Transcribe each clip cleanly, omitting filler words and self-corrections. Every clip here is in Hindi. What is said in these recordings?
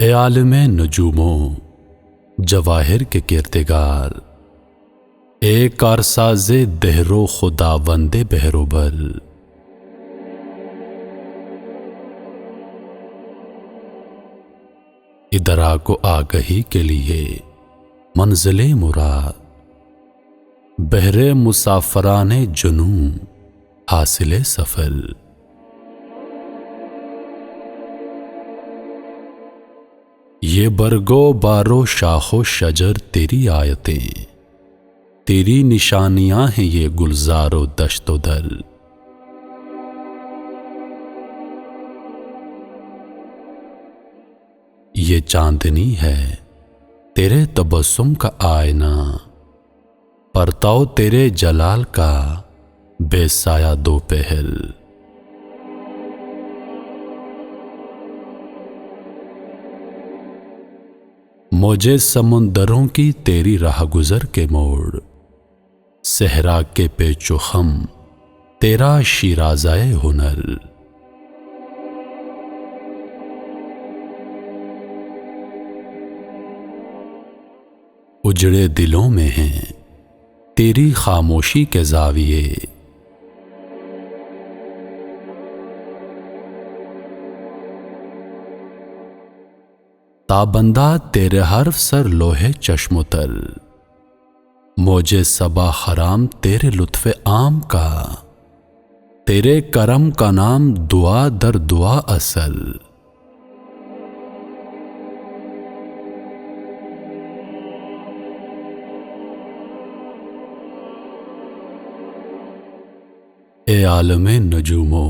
ए आलिमे नजूमो जवाहिर के किरतेगार, ए कारसाज़े देहरो खुदा वंदे बहरोबर। इधर आको आगही के लिए मंज़िले मुराद, बहरे मुसाफराने जुनू हासिले सफर। ये बरगो बारो शाखो शजर तेरी आयतें, तेरी निशानियां हैं ये गुलजारो दश्तो दर। ये चांदनी है तेरे तबस्सुम का आईना, परताओ तेरे जलाल का बेसाया दोपहर। मुझे समुंदरों की तेरी राह गुजर के मोड़, सहरा के पेचो खम तेरा शीराज़ाए हुनर। उजड़े दिलों में हैं तेरी खामोशी के ज़ाविये, ताबंदा तेरे हर्फ सर लोहे चश्मोतर। मौजे सबा खराम तेरे लुत्फ़े आम का, तेरे करम का नाम दुआ दर दुआ असल। ए आलमे नजूमो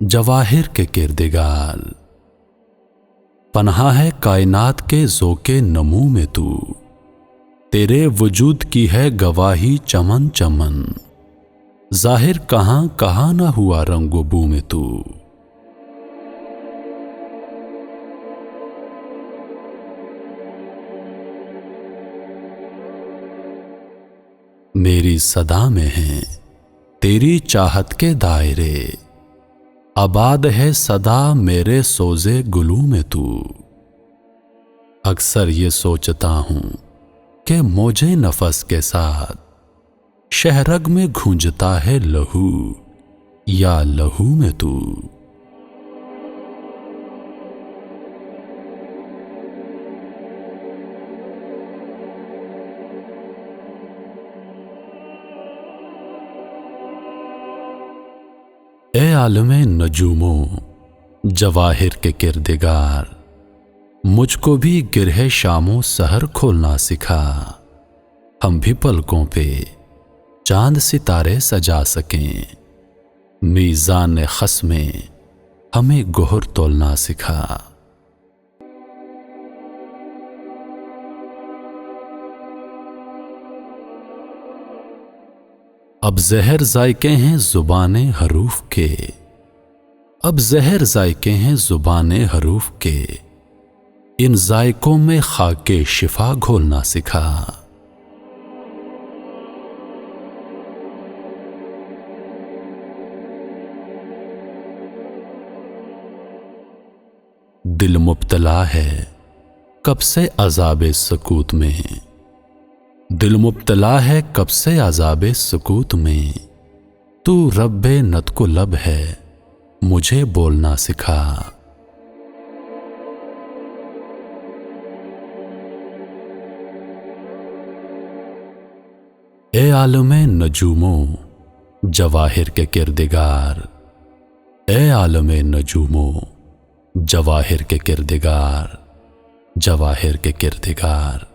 जवाहिर के किरदेगार, पन्हा है कायनात के ज़ोके नमू में तू, तेरे वजूद की है गवाही चमन चमन। ज़ाहिर कहाँ कहाँ ना हुआ रंगो बू में तू। मेरी सदा में है तेरी चाहत के दायरे, आबाद है सदा मेरे सोज़े गुलू में तू। अक्सर ये सोचता हूँ कि मुझे नफस के साथ शहरग में गूंजता है लहू या लहू में तू। ए आलमे नजूमो जवाहिर के किरदेगार, मुझको भी गिरहे शामों सहर खोलना सिखा, हम भी पलकों पे चांद सितारे सजा सकें। मीज़ान खस में हमें गोहर तोलना सिखा। अब जहर जायके हैं ज़ुबाने हरूफ के, अब जहर जायके हैं ज़ुबाने हरूफ के, इन जायकों में खाके शिफा घोलना सिखा। दिल मुब्तला है कब से अज़ाबे सकूत में, दिल मुब्तला है कब से अज़ाबे सकूत में, तू रब्बे नत को लब है मुझे बोलना सिखा। ए आलमे नजूमो जवाहिर के किरदेगार, ए आलमे नजूमो जवाहिर के किरदेगार, जवाहिर के किरदेगार।